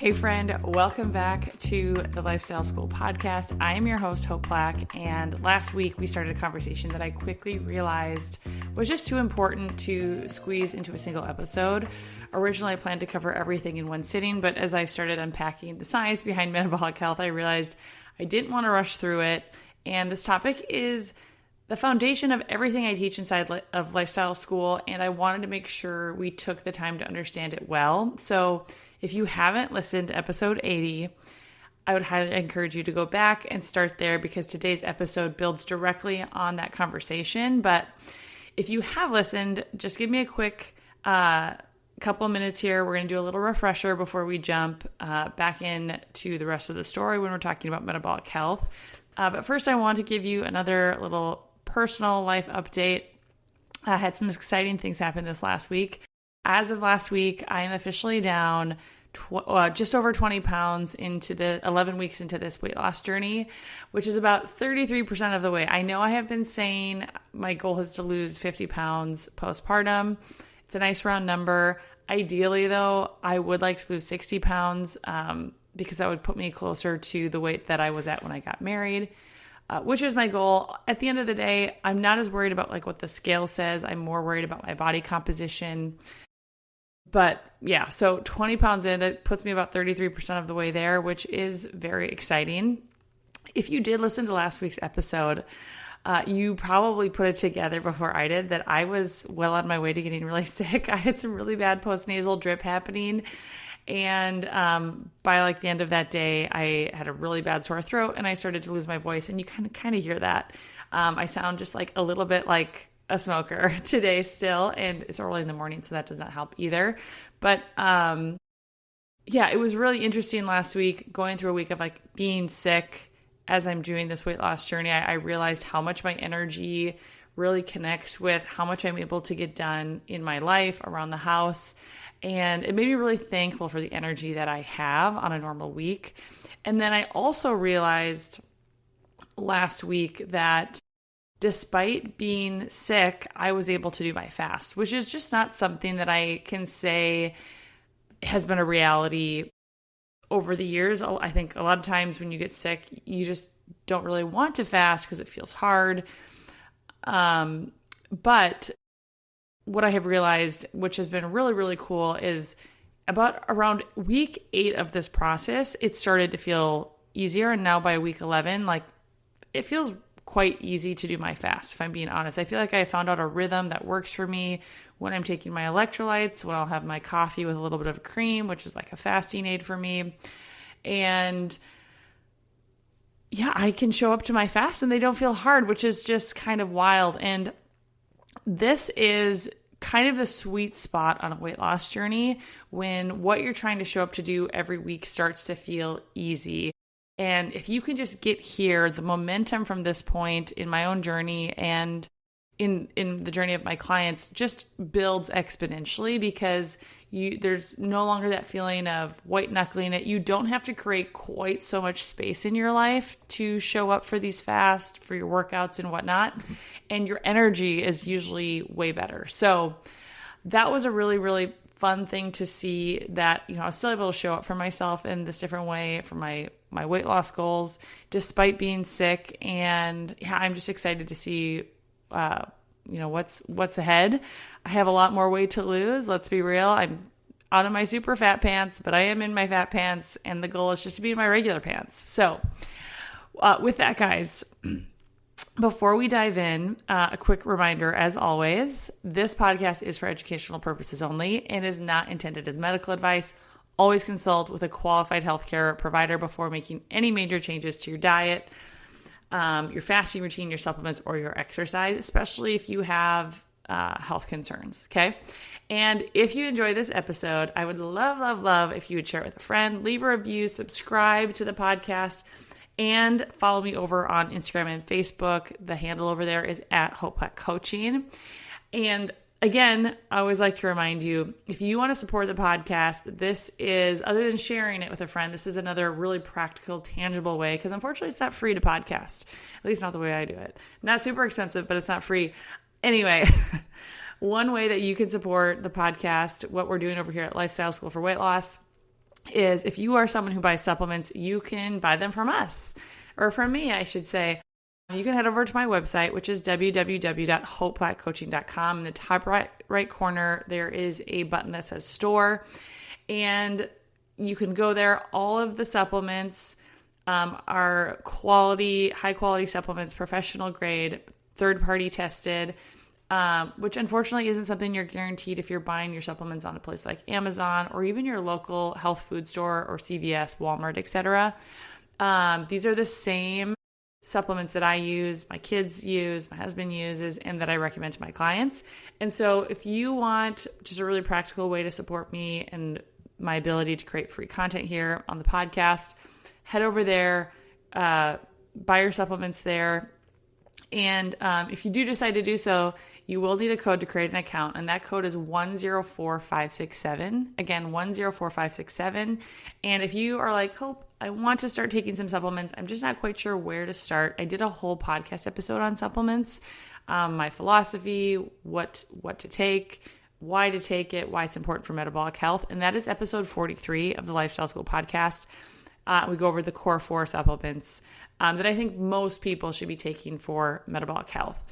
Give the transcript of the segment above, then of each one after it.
Hey friend, welcome back to the Lifestyle School podcast. I am your host, Hope Black, and last week we started a conversation that I quickly realized was just too important to squeeze into a single episode. Originally, I planned to cover everything in one sitting, but as I started unpacking the science behind metabolic health, I realized I didn't want to rush through it, and this topic is the foundation of everything I teach inside of Lifestyle School, and I wanted to make sure we took the time to understand it well. So if you haven't listened to episode 80, I would highly encourage you to go back and start there because today's episode builds directly on that conversation. But if you have listened, just give me a quick couple of minutes here. We're going to do a little refresher before we jump back into the rest of the story when we're talking about metabolic health. But first, I want to give you another little personal life update. I had some exciting things happen this last week. As of last week, I am officially down just over 20 pounds into the 11 weeks into this weight loss journey, which is about 33% of the way. I know I have been saying my goal is to lose 50 pounds postpartum. It's a nice round number. Ideally, though, I would like to lose 60 pounds because that would put me closer to the weight that I was at when I got married, which is my goal. At the end of the day, I'm not as worried about like what the scale says. I'm more worried about my body composition. But yeah, so 20 pounds in, that puts me about 33% of the way there, which is very exciting. If you did listen to last week's episode, you probably put it together before I did that I was well on my way to getting really sick. I had some really bad postnasal drip happening. And by like the end of that day, I had a really bad sore throat and I started to lose my voice. And you kind of hear that. I sound just like a little bit like a smoker today still, and it's early in the morning, so that does not help either. But yeah, it was really interesting last week going through a week of like being sick as I'm doing this weight loss journey. I realized how much my energy really connects with how much I'm able to get done in my life, around the house. And it made me really thankful for the energy that I have on a normal week. And then I also realized last week that despite being sick, I was able to do my fast, which is just not something that I can say has been a reality over the years. I think a lot of times when you get sick, you just don't really want to fast because it feels hard. But what I have realized, which has been really, really cool, is around week 8 of this process, it started to feel easier. And now by week 11, like it feels quite easy to do my fast, if I'm being honest. I feel like I found out a rhythm that works for me when I'm taking my electrolytes, when I'll have my coffee with a little bit of cream, which is like a fasting aid for me. And yeah, I can show up to my fast and they don't feel hard, which is just kind of wild. And this is kind of the sweet spot on a weight loss journey when what you're trying to show up to do every week starts to feel easy. And if you can just get here, the momentum from this point in my own journey and in the journey of my clients just builds exponentially because there's no longer that feeling of white knuckling it. You don't have to create quite so much space in your life to show up for these fasts, for your workouts and whatnot. And your energy is usually way better. So that was a really, really fun thing to see that, I was still able to show up for myself in this different way for my weight loss goals, despite being sick. And yeah, I'm just excited to see, what's ahead. I have a lot more weight to lose. Let's be real. I'm out of my super fat pants, but I am in my fat pants. And the goal is just to be in my regular pants. So with that, guys, before we dive in, a quick reminder, as always, this podcast is for educational purposes only and is not intended as medical advice. Always consult with a qualified healthcare provider before making any major changes to your diet, your fasting routine, your supplements, or your exercise, especially if you have health concerns, okay? And if you enjoy this episode, I would love, love, love if you would share it with a friend, leave a review, subscribe to the podcast, and follow me over on Instagram and Facebook. The handle over there is @HopeCoaching. And again, I always like to remind you, if you want to support the podcast, this is, other than sharing it with a friend, this is another really practical, tangible way, because unfortunately it's not free to podcast, at least not the way I do it. Not super expensive, but it's not free. Anyway, one way that you can support the podcast, what we're doing over here at Lifestyle School for Weight Loss, is if you are someone who buys supplements, you can buy them from us, or from me, I should say. You can head over to my website, which is www.hopeplackcoaching.com. In the top right corner, there is a button that says store, and you can go there. All of the supplements are high quality supplements, professional grade, third party tested, which unfortunately isn't something you're guaranteed if you're buying your supplements on a place like Amazon or even your local health food store or CVS, Walmart, etc. These are the same supplements that I use, my kids use, my husband uses, and that I recommend to my clients. And so if you want just a really practical way to support me and my ability to create free content here on the podcast, head over there, buy your supplements there. And if you do decide to do so, you will need a code to create an account, and that code is 104567. Again, 104567. And if you are like, Hope, I want to start taking some supplements, I'm just not quite sure where to start. I did a whole podcast episode on supplements, my philosophy, what to take, why to take it, why it's important for metabolic health. And that is episode 43 of the Lifestyle School podcast. We go over the core 4 supplements that I think most people should be taking for metabolic health.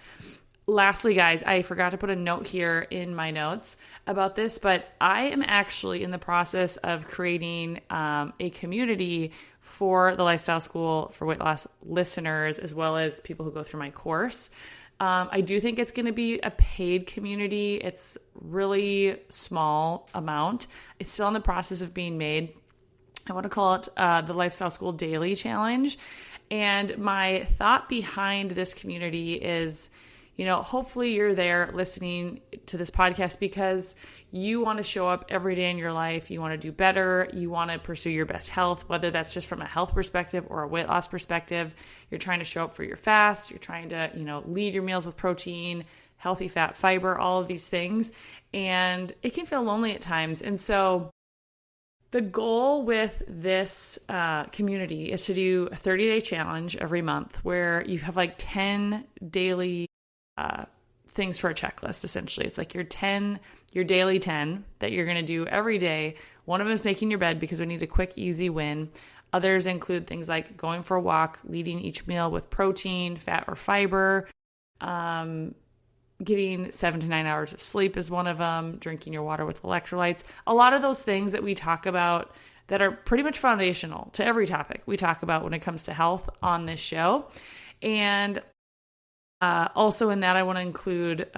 Lastly, guys, I forgot to put a note here in my notes about this, but I am actually in the process of creating a community for the Lifestyle School for weight loss listeners, as well as people who go through my course. I do think it's going to be a paid community. It's really small amount. It's still in the process of being made. I want to call it the Lifestyle School Daily Challenge. And my thought behind this community is, hopefully you're there listening to this podcast because you want to show up every day in your life. You want to do better. You want to pursue your best health, whether that's just from a health perspective or a weight loss perspective. You're trying to show up for your fast. You're trying to, lead your meals with protein, healthy fat, fiber, all of these things. And it can feel lonely at times. And so the goal with this community is to do a 30-day challenge every month where you have like 10 daily things for a checklist. Essentially, it's like your daily 10 that you're going to do every day. One of them is making your bed because we need a quick, easy win. Others include things like going for a walk, leading each meal with protein, fat, or fiber. Getting 7 to 9 hours of sleep is one of them. Drinking your water with electrolytes. A lot of those things that we talk about that are pretty much foundational to every topic we talk about when it comes to health on this show. And also in that, I want to include,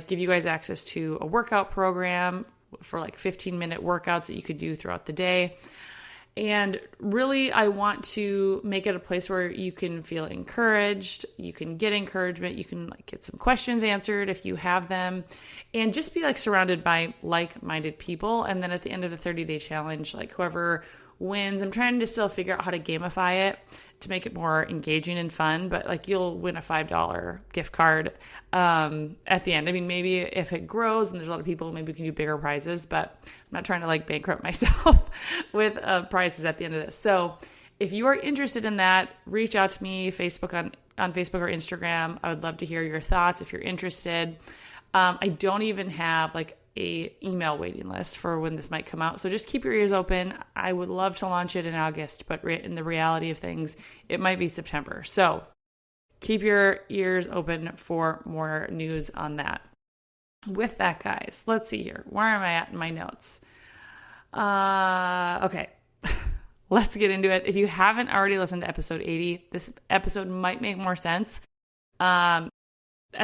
give you guys access to a workout program for 15-minute workouts that you could do throughout the day. And really, I want to make it a place where you can feel encouraged, you can get encouragement, you can get some questions answered if you have them, and just be surrounded by like-minded people. And then at the end of the 30-day challenge, whoever wins, I'm trying to still figure out how to gamify it to make it more engaging and fun, but you'll win a $5 gift card at the end. I mean, maybe if it grows and there's a lot of people, maybe we can do bigger prizes, but I'm not trying to bankrupt myself with prizes at the end of this. So if you are interested in that, reach out to me on Facebook or Instagram. I would love to hear your thoughts if you're interested. I don't even have a email waiting list for when this might come out. So just keep your ears open. I would love to launch it in August, but in the reality of things, it might be September. So keep your ears open for more news on that. With that, guys, let's see here. Where am I at in my notes? Okay. Let's get into it. If you haven't already listened to episode 80, this episode might make more sense at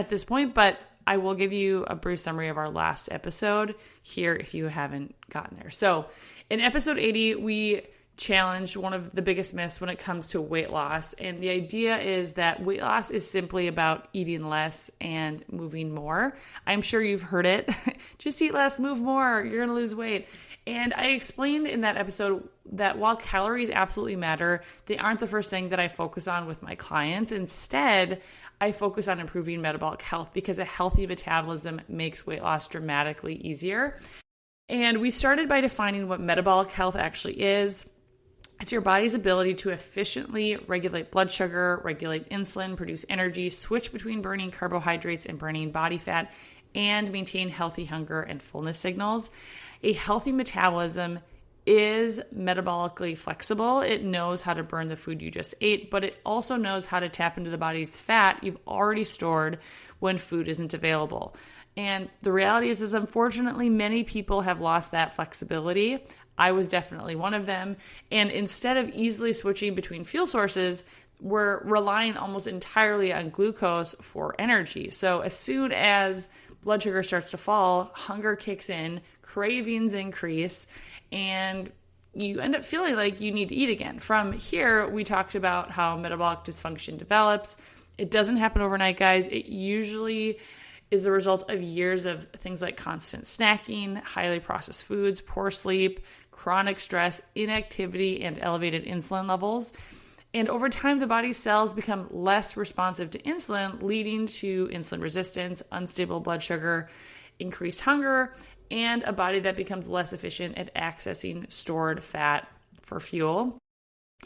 this point, but I will give you a brief summary of our last episode here if you haven't gotten there. So in episode 80, we challenged one of the biggest myths when it comes to weight loss. And the idea is that weight loss is simply about eating less and moving more. I'm sure you've heard it. Just eat less, move more, you're going to lose weight. And I explained in that episode that while calories absolutely matter, they aren't the first thing that I focus on with my clients. Instead, I focus on improving metabolic health because a healthy metabolism makes weight loss dramatically easier. And we started by defining what metabolic health actually is. It's your body's ability to efficiently regulate blood sugar, regulate insulin, produce energy, switch between burning carbohydrates and burning body fat, and maintain healthy hunger and fullness signals. A healthy metabolism is metabolically flexible. It knows how to burn the food you just ate, but it also knows how to tap into the body's fat you've already stored when food isn't available. And the reality is unfortunately, many people have lost that flexibility. I was definitely one of them. And instead of easily switching between fuel sources, we're relying almost entirely on glucose for energy. So as soon as blood sugar starts to fall, hunger kicks in, cravings increase, and you end up feeling like you need to eat again. From here, we talked about how metabolic dysfunction develops. It doesn't happen overnight, guys. It usually is the result of years of things like constant snacking, highly processed foods, poor sleep, chronic stress, inactivity, and elevated insulin levels. And over time, the body's cells become less responsive to insulin, leading to insulin resistance, unstable blood sugar, increased hunger, and a body that becomes less efficient at accessing stored fat for fuel.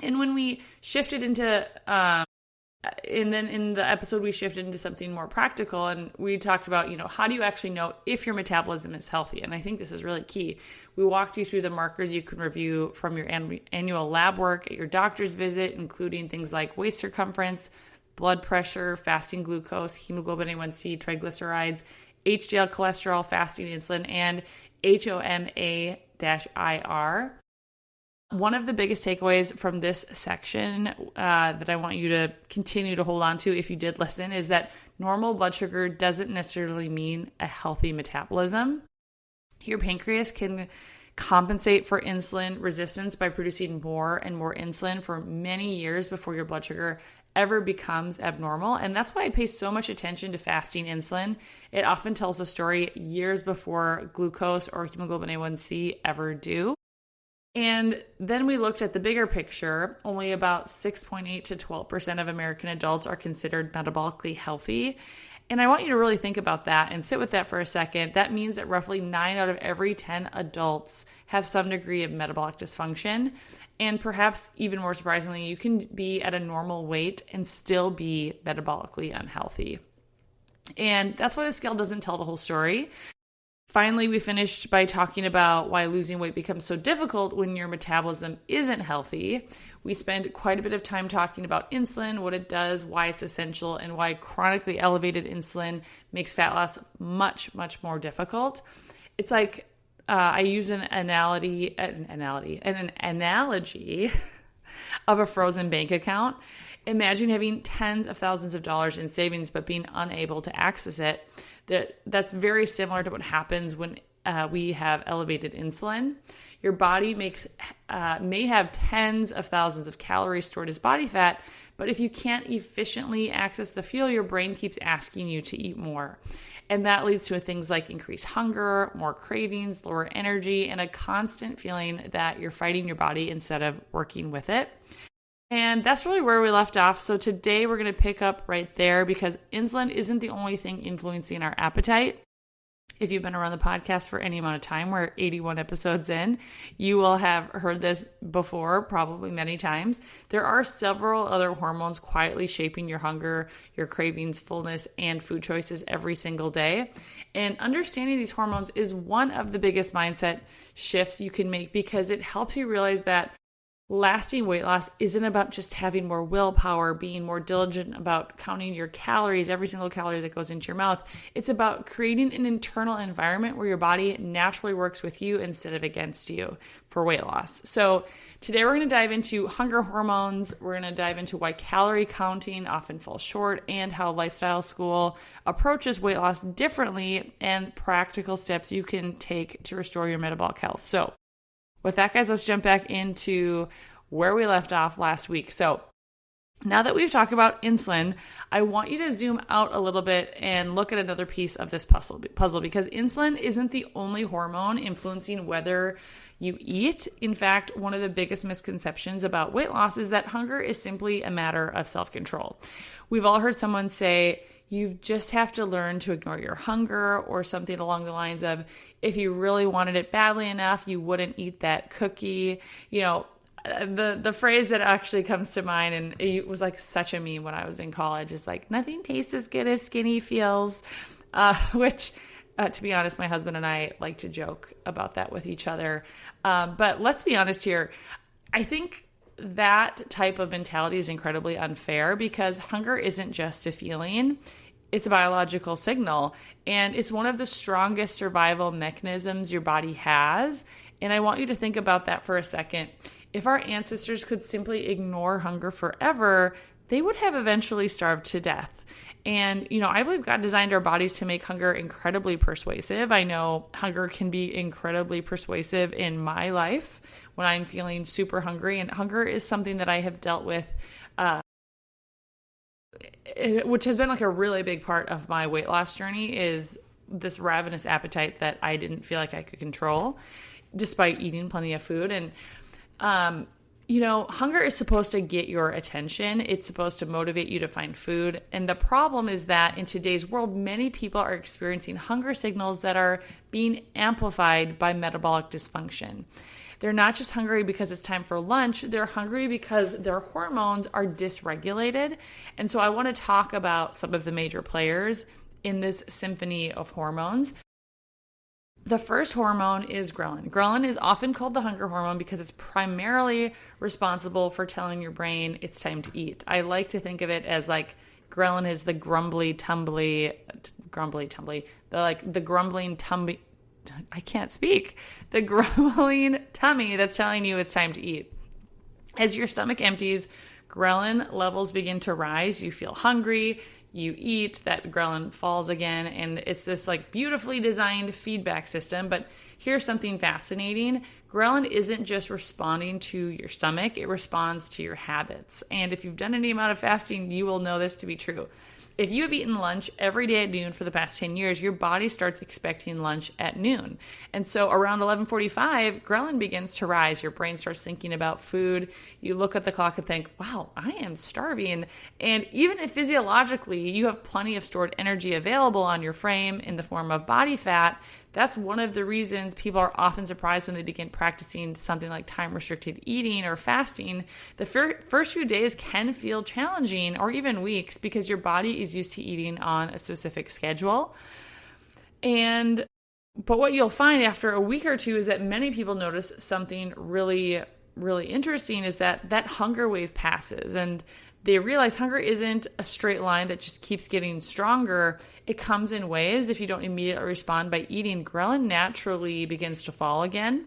And when we shifted into, and then in the episode, we shifted into something more practical, and we talked about, how do you actually know if your metabolism is healthy? And I think this is really key. We walked you through the markers you can review from your annual lab work at your doctor's visit, including things like waist circumference, blood pressure, fasting glucose, hemoglobin A1C, triglycerides, HDL cholesterol, fasting insulin, and HOMA-IR. One of the biggest takeaways from this section that I want you to continue to hold on to if you did listen is that normal blood sugar doesn't necessarily mean a healthy metabolism. Your pancreas can compensate for insulin resistance by producing more and more insulin for many years before your blood sugar ever becomes abnormal. And that's why I pay so much attention to fasting insulin. It often tells a story years before glucose or hemoglobin A1C ever do. And then we looked at the bigger picture. Only about 6.8 to 12% of American adults are considered metabolically healthy. And I want you to really think about that and sit with that for a second. That means that roughly 9 out of every 10 adults have some degree of metabolic dysfunction. And perhaps even more surprisingly, you can be at a normal weight and still be metabolically unhealthy. And that's why the scale doesn't tell the whole story. Finally, we finished by talking about why losing weight becomes so difficult when your metabolism isn't healthy. We spend quite a bit of time talking about insulin, what it does, why it's essential, and why chronically elevated insulin makes fat loss much, much more difficult. It's like I use an analogy of a frozen bank account. Imagine having tens of thousands of dollars in savings but being unable to access it. That's very similar to what happens when we have elevated insulin. Your body may have tens of thousands of calories stored as body fat, but if you can't efficiently access the fuel, your brain keeps asking you to eat more. And that leads to things like increased hunger, more cravings, lower energy, and a constant feeling that you're fighting your body instead of working with it. And that's really where we left off. So today we're going to pick up right there because insulin isn't the only thing influencing our appetite. If you've been around the podcast for any amount of time, we're 81 episodes in, you will have heard this before, probably many times. There are several other hormones quietly shaping your hunger, your cravings, fullness, and food choices every single day. And understanding these hormones is one of the biggest mindset shifts you can make because it helps you realize that lasting weight loss isn't about just having more willpower, being more diligent about counting your calories, every single calorie that goes into your mouth. It's about creating an internal environment where your body naturally works with you instead of against you for weight loss. So today we're going to dive into hunger hormones. We're going to dive into why calorie counting often falls short and how Lifestyle School approaches weight loss differently and practical steps you can take to restore your metabolic health. So with that, guys, let's jump back into where we left off last week. So now that we've talked about insulin, I want you to zoom out a little bit and look at another piece of this puzzle because insulin isn't the only hormone influencing whether you eat. In fact, one of the biggest misconceptions about weight loss is that hunger is simply a matter of self-control. We've all heard someone say, you just have to learn to ignore your hunger, or something along the lines of, if you really wanted it badly enough, you wouldn't eat that cookie. You know, the phrase that actually comes to mind, and it was like such a meme when I was in college, is like, nothing tastes as good as skinny feels, which To be honest, my husband and I like to joke about that with each other. But let's be honest here. I think that type of mentality is incredibly unfair because hunger isn't just a feeling. It's a biological signal, and it's one of the strongest survival mechanisms your body has. And I want you to think about that for a second. If our ancestors could simply ignore hunger forever, they would have eventually starved to death. And, I believe God designed our bodies to make hunger incredibly persuasive. I know hunger can be incredibly persuasive in my life when I'm feeling super hungry. And hunger is something that I have dealt with, which has been like a really big part of my weight loss journey, is this ravenous appetite that I didn't feel like I could control despite eating plenty of food. And, hunger is supposed to get your attention. It's supposed to motivate you to find food. And the problem is that in today's world, many people are experiencing hunger signals that are being amplified by metabolic dysfunction. They're not just hungry because it's time for lunch. They're hungry because their hormones are dysregulated. And so I want to talk about some of the major players in this symphony of hormones. The first hormone is ghrelin. Ghrelin is often called the hunger hormone because it's primarily responsible for telling your brain it's time to eat. I like to think of it as like ghrelin is the grumbling tummy, I can't speak. The grumbling tummy that's telling you it's time to eat. As your stomach empties, ghrelin levels begin to rise. You feel hungry. You eat, that ghrelin falls again, and it's this like beautifully designed feedback system. But here's something fascinating. Ghrelin isn't just responding to your stomach, it responds to your habits. And if you've done any amount of fasting, you will know this to be true. If you have eaten lunch every day at noon for the past 10 years, your body starts expecting lunch at noon. And so around 11:45, ghrelin begins to rise. Your brain starts thinking about food. You look at the clock and think, wow, I am starving. And even if physiologically you have plenty of stored energy available on your frame in the form of body fat, that's one of the reasons people are often surprised when they begin practicing something like time-restricted eating or fasting. The first few days can feel challenging, or even weeks, because your body is used to eating on a specific schedule. But what you'll find after a week or two is that many people notice something really, really interesting, is that hunger wave passes, and they realize hunger isn't a straight line that just keeps getting stronger. It comes in waves. If you don't immediately respond by eating, ghrelin naturally begins to fall again.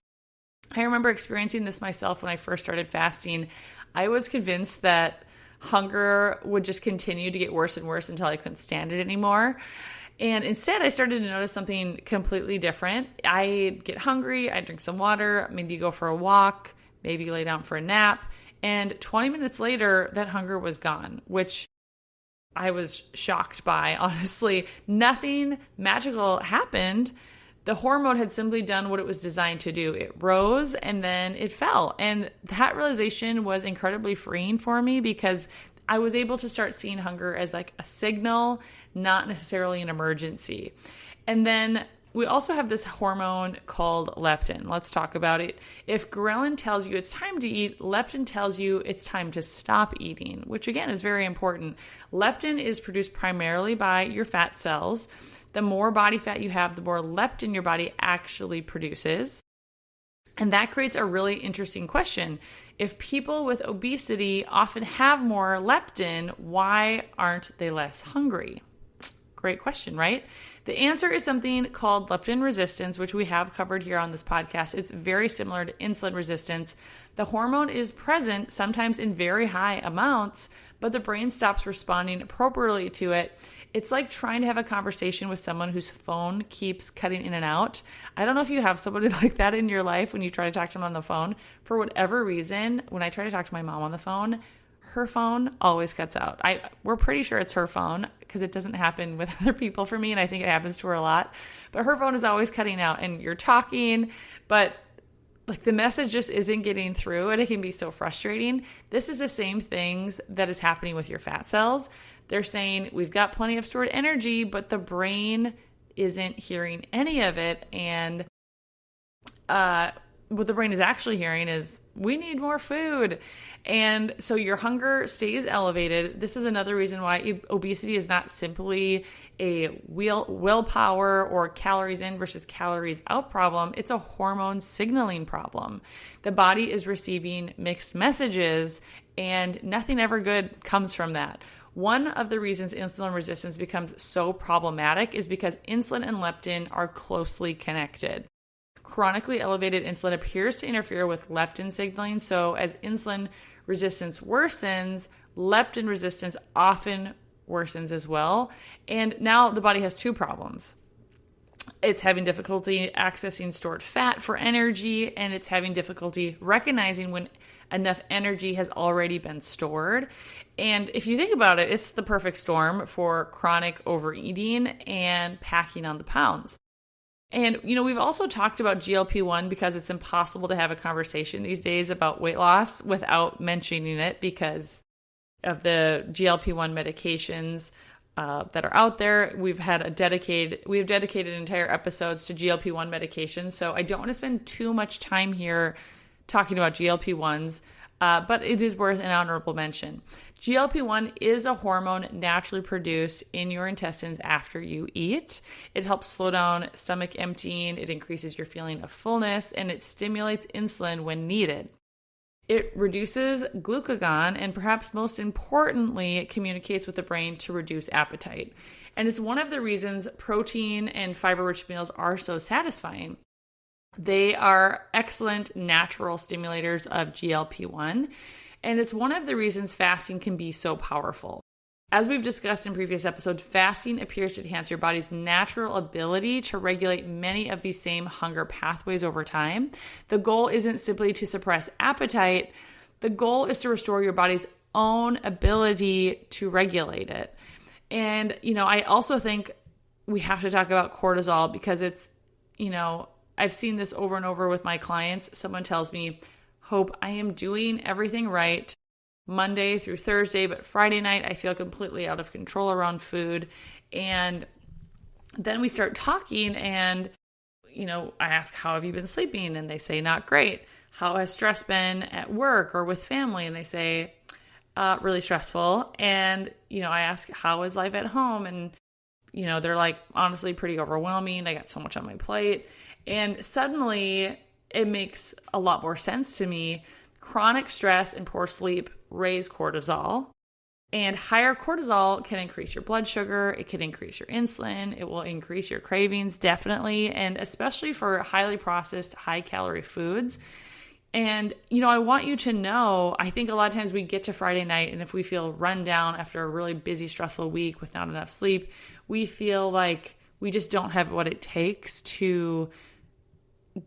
I remember experiencing this myself when I first started fasting. I was convinced that hunger would just continue to get worse and worse until I couldn't stand it anymore. And instead, I started to notice something completely different. I'd get hungry, I'd drink some water, maybe go for a walk, maybe lay down for a nap. And 20 minutes later, that hunger was gone, which I was shocked by, honestly. Nothing magical happened. The hormone had simply done what it was designed to do. It rose and then it fell. And that realization was incredibly freeing for me because I was able to start seeing hunger as like a signal, not necessarily an emergency. And then we also have this hormone called leptin. Let's talk about it. If ghrelin tells you it's time to eat, leptin tells you it's time to stop eating, which again is very important. Leptin is produced primarily by your fat cells. The more body fat you have, the more leptin your body actually produces. And that creates a really interesting question. If people with obesity often have more leptin, why aren't they less hungry? Great question, right? The answer is something called leptin resistance, which we have covered here on this podcast. It's very similar to insulin resistance. The hormone is present sometimes in very high amounts, but the brain stops responding appropriately to it. It's like trying to have a conversation with someone whose phone keeps cutting in and out. I don't know if you have somebody like that in your life when you try to talk to them on the phone. For whatever reason, when I try to talk to my mom on the phone, her phone always cuts out. We're pretty sure it's her phone because it doesn't happen with other people for me, and I think it happens to her a lot. But her phone is always cutting out, and you're talking, but like the message just isn't getting through, and it can be so frustrating. This is the same things that is happening with your fat cells. They're saying we've got plenty of stored energy, but the brain isn't hearing any of it, and what the brain is actually hearing is, we need more food. And so your hunger stays elevated. This is another reason why obesity is not simply a willpower or calories in versus calories out problem. It's a hormone signaling problem. The body is receiving mixed messages, and nothing ever good comes from that. One of the reasons insulin resistance becomes so problematic is because insulin and leptin are closely connected. Chronically elevated insulin appears to interfere with leptin signaling. So as insulin resistance worsens, leptin resistance often worsens as well. And now the body has two problems. It's having difficulty accessing stored fat for energy, and it's having difficulty recognizing when enough energy has already been stored. And if you think about it, it's the perfect storm for chronic overeating and packing on the pounds. And, we've also talked about GLP-1 because it's impossible to have a conversation these days about weight loss without mentioning it because of the GLP-1 medications that are out there. We've dedicated entire episodes to GLP-1 medications. So I don't want to spend too much time here talking about GLP-1s, but it is worth an honorable mention. GLP-1 is a hormone naturally produced in your intestines after you eat. It helps slow down stomach emptying, it increases your feeling of fullness, and it stimulates insulin when needed. It reduces glucagon, and perhaps most importantly, it communicates with the brain to reduce appetite. And it's one of the reasons protein and fiber-rich meals are so satisfying. They are excellent natural stimulators of GLP-1, and it's one of the reasons fasting can be so powerful. As we've discussed in previous episodes, fasting appears to enhance your body's natural ability to regulate many of these same hunger pathways over time. The goal isn't simply to suppress appetite. The goal is to restore your body's own ability to regulate it. And, I also think we have to talk about cortisol because it's, I've seen this over and over with my clients. Someone tells me, Hope, I am doing everything right Monday through Thursday, but Friday night I feel completely out of control around food. And then we start talking and, I ask, how have you been sleeping? And they say, not great. How has stress been at work or with family? And they say, really stressful. And, I ask, how is life at home? And, they're like, honestly, pretty overwhelming. I got so much on my plate. And suddenly it makes a lot more sense to me. Chronic stress and poor sleep raise cortisol, and higher cortisol can increase your blood sugar. It can increase your insulin. It will increase your cravings, definitely. And especially for highly processed, high calorie foods. And, I want you to know, I think a lot of times we get to Friday night and if we feel run down after a really busy, stressful week with not enough sleep, we feel like we just don't have what it takes to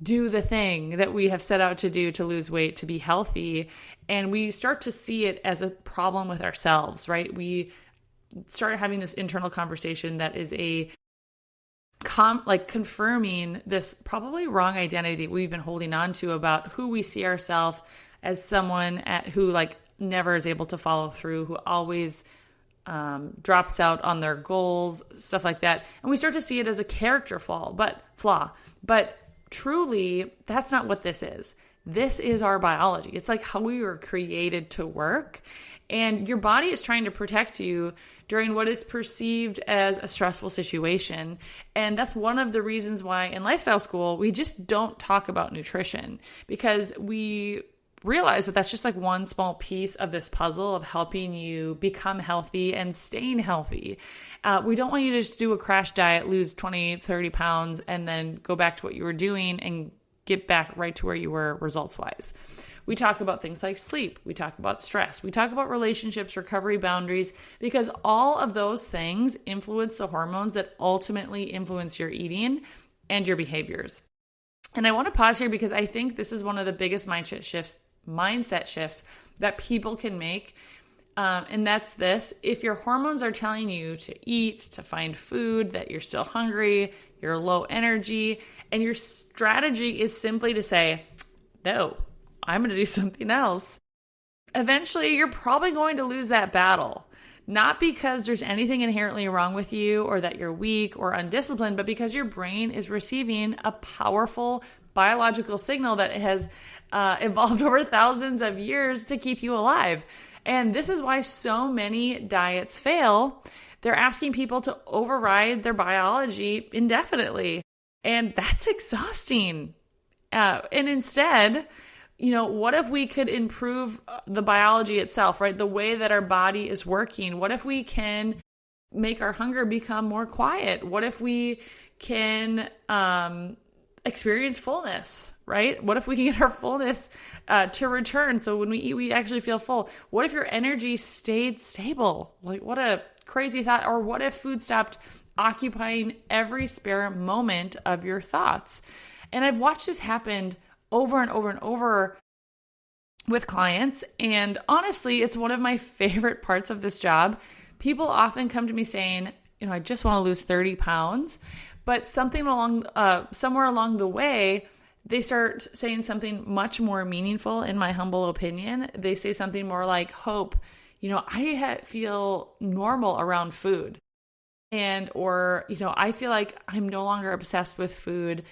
do the thing that we have set out to do to lose weight, to be healthy. And we start to see it as a problem with ourselves, right? We start having this internal conversation that is confirming this probably wrong identity we've been holding on to about who we see ourselves as someone who never is able to follow through, who always drops out on their goals, stuff like that. And we start to see it as a character flaw. But truly, that's not what this is. This is our biology. It's like how we were created to work. And your body is trying to protect you during what is perceived as a stressful situation. And that's one of the reasons why in lifestyle school, we just don't talk about nutrition, because we realize that that's just like one small piece of this puzzle of helping you become healthy and staying healthy. We don't want you to just do a crash diet, lose 20, 30 pounds, and then go back to what you were doing and get back right to where you were results-wise. We talk about things like sleep. We talk about stress. We talk about relationships, recovery boundaries, because all of those things influence the hormones that ultimately influence your eating and your behaviors. And I want to pause here because I think this is one of the biggest mindset shifts that people can make. And that's this: if your hormones are telling you to eat, to find food, that you're still hungry, you're low energy, and your strategy is simply to say, no, I'm going to do something else, eventually you're probably going to lose that battle. Not because there's anything inherently wrong with you or that you're weak or undisciplined, but because your brain is receiving a powerful biological signal that has evolved over thousands of years to keep you alive. And this is why so many diets fail. They're asking people to override their biology indefinitely. And that's exhausting. And instead, what if we could improve the biology itself, right? The way that our body is working. What if we can make our hunger become more quiet? What if we can experience fullness, right? What if we can get our fullness to return? So when we eat, we actually feel full. What if your energy stayed stable? Like, what a crazy thought. Or what if food stopped occupying every spare moment of your thoughts? And I've watched this happen over and over and over with clients. And honestly, it's one of my favorite parts of this job. People often come to me saying, I just want to lose 30 pounds. But somewhere along the way, they start saying something much more meaningful, in my humble opinion. They say something more like, Hope, I feel normal around food. Or I feel like I'm no longer obsessed with food.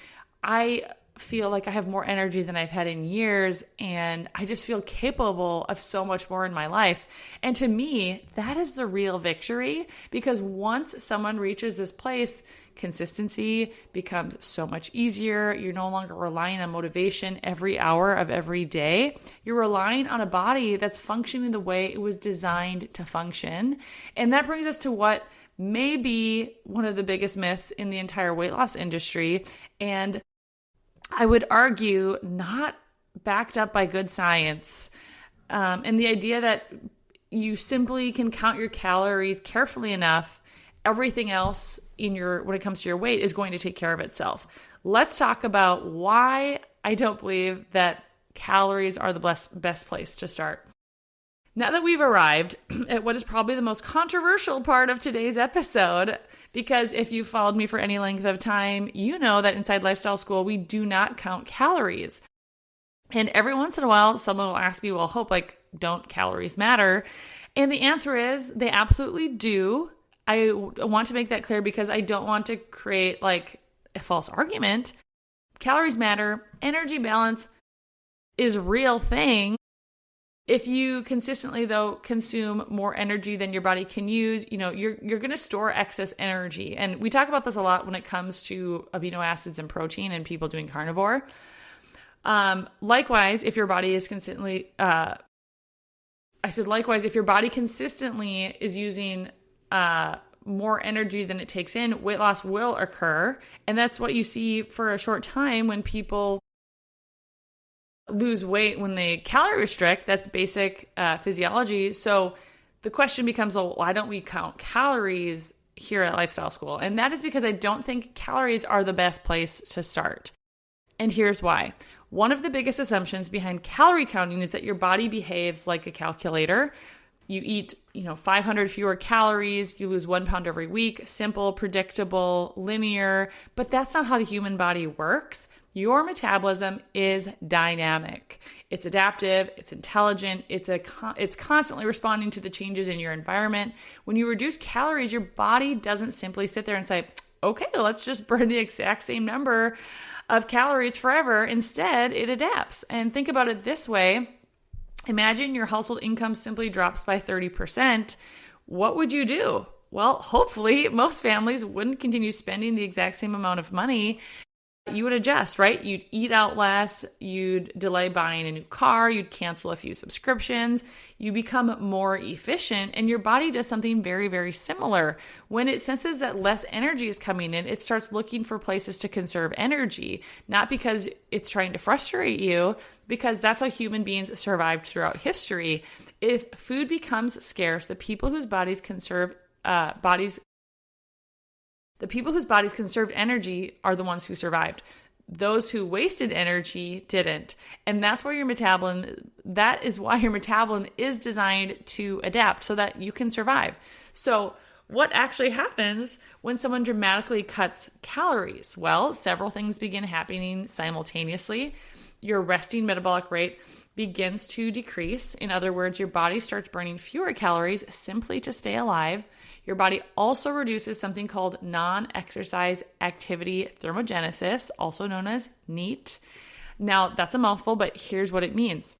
I feel like I have more energy than I've had in years, and I just feel capable of so much more in my life. And to me, that is the real victory, because once someone reaches this place, consistency becomes so much easier. You're no longer relying on motivation every hour of every day. You're relying on a body that's functioning the way it was designed to function. And that brings us to what may be one of the biggest myths in the entire weight loss industry. And I would argue not backed up by good science. And the idea that you simply can count your calories carefully enough, everything else when it comes to your weight is going to take care of itself. Let's talk about why I don't believe that calories are the best place to start. Now that we've arrived at what is probably the most controversial part of today's episode, because if you followed me for any length of time, you know that inside Lifestyle School, we do not count calories. And every once in a while, someone will ask me, well, Hope, don't calories matter? And the answer is they absolutely do. I want to make that clear because I don't want to create a false argument. Calories matter. Energy balance is a real thing. If you consistently, though, consume more energy than your body can use, you're going to store excess energy. And we talk about this a lot when it comes to amino acids and protein and people doing carnivore. Likewise, if your body is consistently, if your body consistently is using more energy than it takes in, weight loss will occur. And that's what you see for a short time when people lose weight when they calorie restrict. That's basic physiology. So the question becomes, well, why don't we count calories here at Lifestyle School? And that is because I don't think calories are the best place to start. And here's why. One of the biggest assumptions behind calorie counting is that your body behaves like a calculator. You eat, 500 fewer calories, you lose 1 pound every week, simple, predictable, linear, but that's not how the human body works. Your metabolism is dynamic. It's adaptive, it's intelligent, it's constantly responding to the changes in your environment. When you reduce calories, your body doesn't simply sit there and say, okay, let's just burn the exact same number of calories forever. Instead, it adapts. And think about it this way. Imagine your household income simply drops by 30%. What would you do? Well, hopefully most families wouldn't continue spending the exact same amount of money. You would adjust, right? You'd eat out less, you'd delay buying a new car, you'd cancel a few subscriptions, you become more efficient, and your body does something very, very similar. When it senses that less energy is coming in, it starts looking for places to conserve energy, not because it's trying to frustrate you, because that's how human beings survived throughout history. If food becomes scarce, the people whose bodies conserved energy are the ones who survived. Those who wasted energy didn't. And that is why your metabolism is designed to adapt so that you can survive. So what actually happens when someone dramatically cuts calories? Well, several things begin happening simultaneously. Your resting metabolic rate begins to decrease. In other words, your body starts burning fewer calories simply to stay alive. Your body also reduces something called non-exercise activity thermogenesis, also known as NEAT. Now, that's a mouthful, but here's what it means.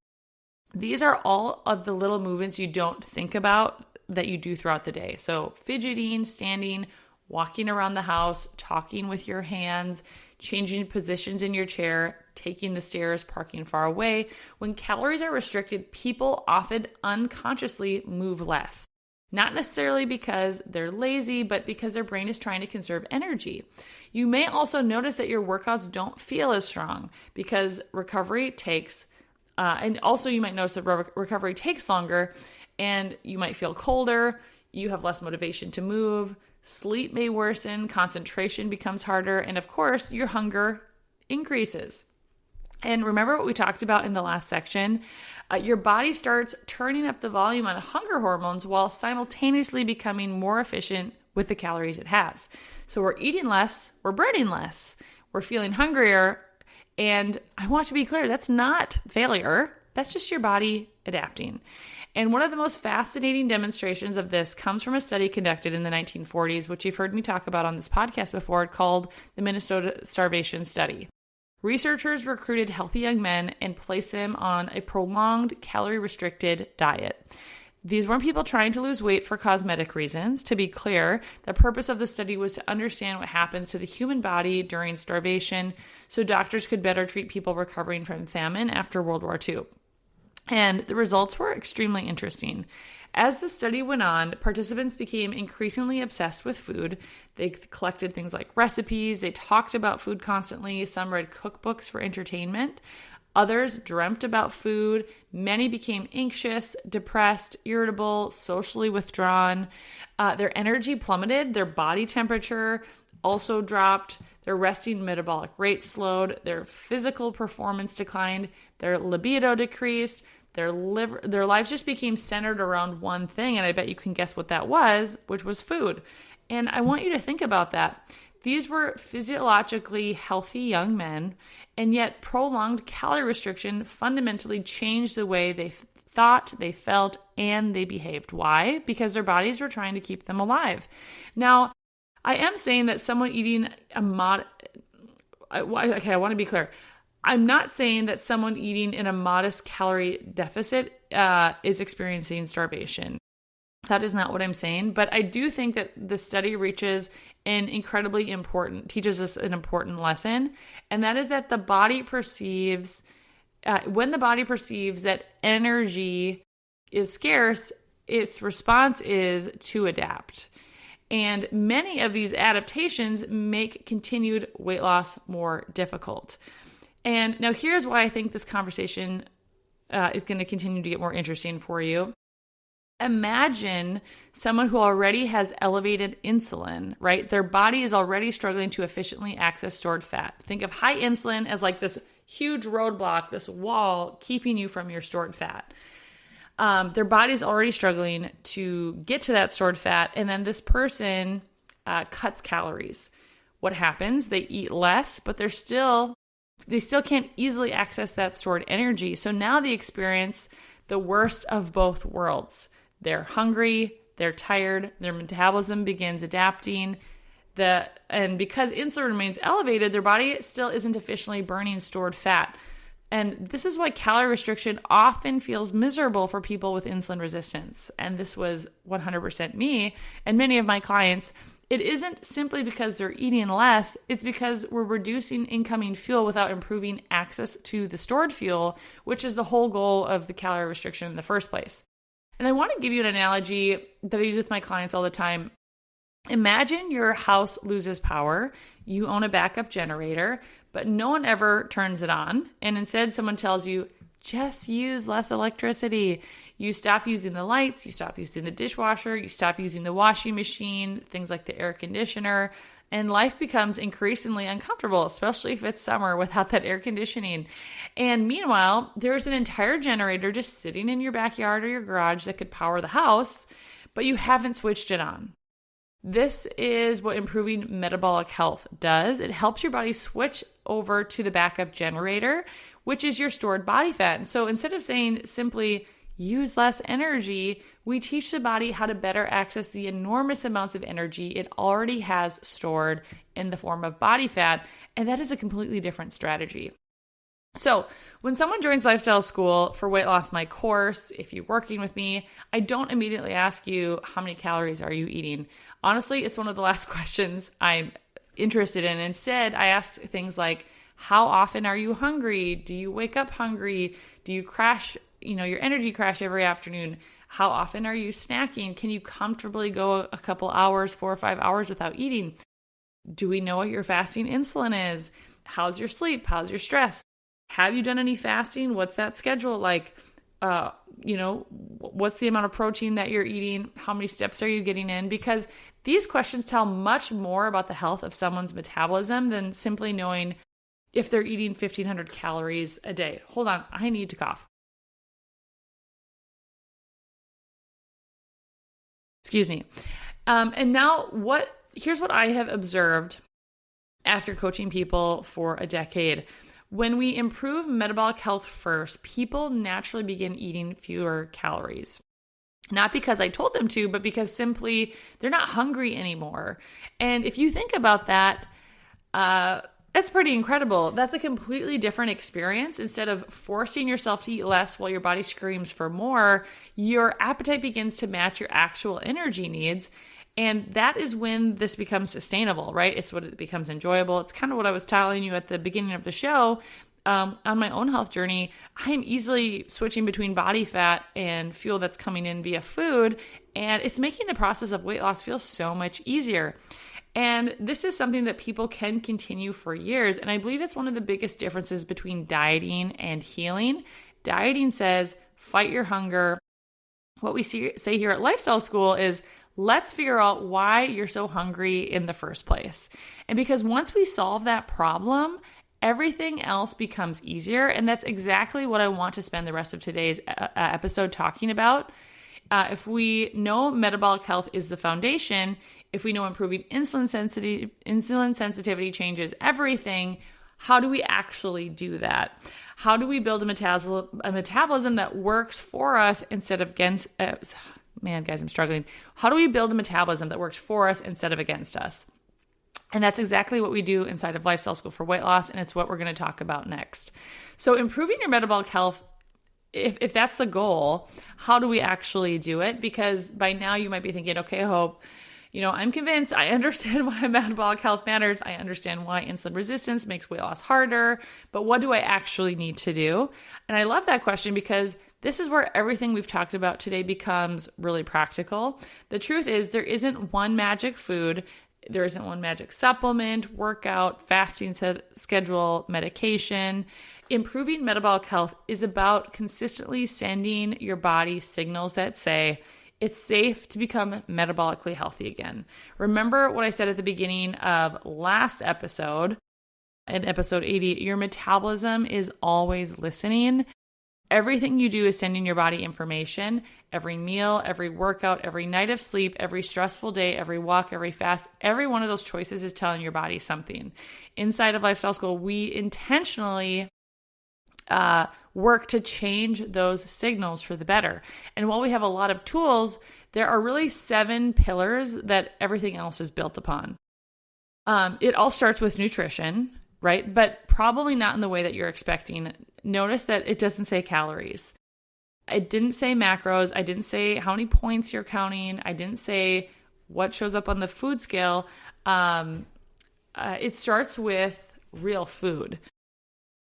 These are all of the little movements you don't think about that you do throughout the day. So fidgeting, standing, walking around the house, talking with your hands, changing positions in your chair, taking the stairs, parking far away. When calories are restricted, people often unconsciously move less. Not necessarily because they're lazy, but because their brain is trying to conserve energy. You may also notice that your workouts don't feel as strong because recovery takes, and also you might notice that recovery takes longer, and you might feel colder, you have less motivation to move, sleep may worsen, concentration becomes harder, and of course, your hunger increases. And remember what we talked about in the last section? Your body starts turning up the volume on hunger hormones while simultaneously becoming more efficient with the calories it has. So we're eating less, we're burning less, we're feeling hungrier, and I want to be clear, that's not failure. That's just your body adapting. And one of the most fascinating demonstrations of this comes from a study conducted in the 1940s, which you've heard me talk about on this podcast before, called the Minnesota Starvation Study. Researchers recruited healthy young men and placed them on a prolonged calorie-restricted diet. These weren't people trying to lose weight for cosmetic reasons. To be clear, the purpose of the study was to understand what happens to the human body during starvation so doctors could better treat people recovering from famine after World War II. And the results were extremely interesting. As the study went on, participants became increasingly obsessed with food. They collected things like recipes. They talked about food constantly. Some read cookbooks for entertainment. Others dreamt about food. Many became anxious, depressed, irritable, socially withdrawn. Their energy plummeted. Their body temperature also dropped. Their resting metabolic rate slowed. Their physical performance declined. Their libido decreased. Their lives just became centered around one thing, and I bet you can guess what that was, which was food. And I want you to think about that. These were physiologically healthy young men, and yet prolonged calorie restriction fundamentally changed the way they thought, they felt, and they behaved. Why? Because their bodies were trying to keep them alive. Now, I am saying that someone eating I want to be clear. I'm not saying that someone eating in a modest calorie deficit is experiencing starvation. That is not what I'm saying. But I do think that the study teaches us an important lesson. And that is that the body perceives, when the body perceives that energy is scarce, its response is to adapt. And many of these adaptations make continued weight loss more difficult. And now here's why I think this conversation is going to continue to get more interesting for you. Imagine someone who already has elevated insulin, right? Their body is already struggling to efficiently access stored fat. Think of high insulin as like this huge roadblock, this wall keeping you from your stored fat. Their body's already struggling to get to that stored fat, and then this person cuts calories. What happens? They eat less, but they still can't easily access that stored energy. So now they experience the worst of both worlds. They're hungry, they're tired, their metabolism begins adapting. And because insulin remains elevated, their body still isn't efficiently burning stored fat. And this is why calorie restriction often feels miserable for people with insulin resistance. And this was 100% me and many of my clients. It isn't simply because they're eating less, it's because we're reducing incoming fuel without improving access to the stored fuel, which is the whole goal of the calorie restriction in the first place. And I want to give you an analogy that I use with my clients all the time. Imagine your house loses power, you own a backup generator, but no one ever turns it on. And instead someone tells you, just use less electricity. You stop using the lights, you stop using the dishwasher, you stop using the washing machine, things like the air conditioner, and life becomes increasingly uncomfortable, especially if it's summer without that air conditioning. And meanwhile, there's an entire generator just sitting in your backyard or your garage that could power the house, but you haven't switched it on. This is what improving metabolic health does. It helps your body switch over to the backup generator, which is your stored body fat. And so instead of saying simply use less energy, we teach the body how to better access the enormous amounts of energy it already has stored in the form of body fat. And that is a completely different strategy. So when someone joins Lifestyle School for Weight Loss, my course, if you're working with me, I don't immediately ask you, how many calories are you eating? Honestly, it's one of the last questions I'm interested in. Instead, I ask things like, how often are you hungry? Do you wake up hungry? Do you crash, your energy crash every afternoon? How often are you snacking? Can you comfortably go a couple hours, 4 or 5 hours without eating? Do we know what your fasting insulin is? How's your sleep? How's your stress? Have you done any fasting? What's that schedule like? What's the amount of protein that you're eating? How many steps are you getting in? Because these questions tell much more about the health of someone's metabolism than simply knowing if they're eating 1,500 calories a day. Hold on, I need to cough. Excuse me. And now here's what I have observed after coaching people for a decade. When we improve metabolic health first, people naturally begin eating fewer calories. Not because I told them to, but because simply they're not hungry anymore. And if you think about that, that's pretty incredible. That's a completely different experience. Instead of forcing yourself to eat less while your body screams for more, your appetite begins to match your actual energy needs. And that is when this becomes sustainable, right? It's when it becomes enjoyable. It's kind of what I was telling you at the beginning of the show. On my own health journey, I'm easily switching between body fat and fuel that's coming in via food. And it's making the process of weight loss feel so much easier. And this is something that people can continue for years. And I believe it's one of the biggest differences between dieting and healing. Dieting says, fight your hunger. What we say here at Lifestyle School is, let's figure out why you're so hungry in the first place. And because once we solve that problem, everything else becomes easier. And that's exactly what I want to spend the rest of today's episode talking about. If we know metabolic health is the foundation, if we know improving insulin sensitivity changes everything, how do we actually do that? How do we build a metabolism that works for us instead of against man, guys, I'm struggling. How do we build a metabolism that works for us instead of against us? And that's exactly what we do inside of Lifestyle School for Weight Loss, and it's what we're going to talk about next. So improving your metabolic health, if that's the goal, how do we actually do it? Because by now you might be thinking, okay, Hope, I'm convinced, I understand why metabolic health matters. I understand why insulin resistance makes weight loss harder, but what do I actually need to do? And I love that question because this is where everything we've talked about today becomes really practical. The truth is there isn't one magic food. There isn't one magic supplement, workout, fasting schedule, medication. Improving metabolic health is about consistently sending your body signals that say, it's safe to become metabolically healthy again. Remember what I said at the beginning of last episode, in episode 80, your metabolism is always listening. Everything you do is sending your body information. Every meal, every workout, every night of sleep, every stressful day, every walk, every fast, every one of those choices is telling your body something. Inside of Lifestyle School, we intentionally work to change those signals for the better. And while we have a lot of tools, there are really 7 pillars that everything else is built upon. It all starts with nutrition, right? But probably not in the way that you're expecting. Notice that it doesn't say calories. It didn't say macros. I didn't say how many points you're counting. I didn't say what shows up on the food scale. It starts with real food.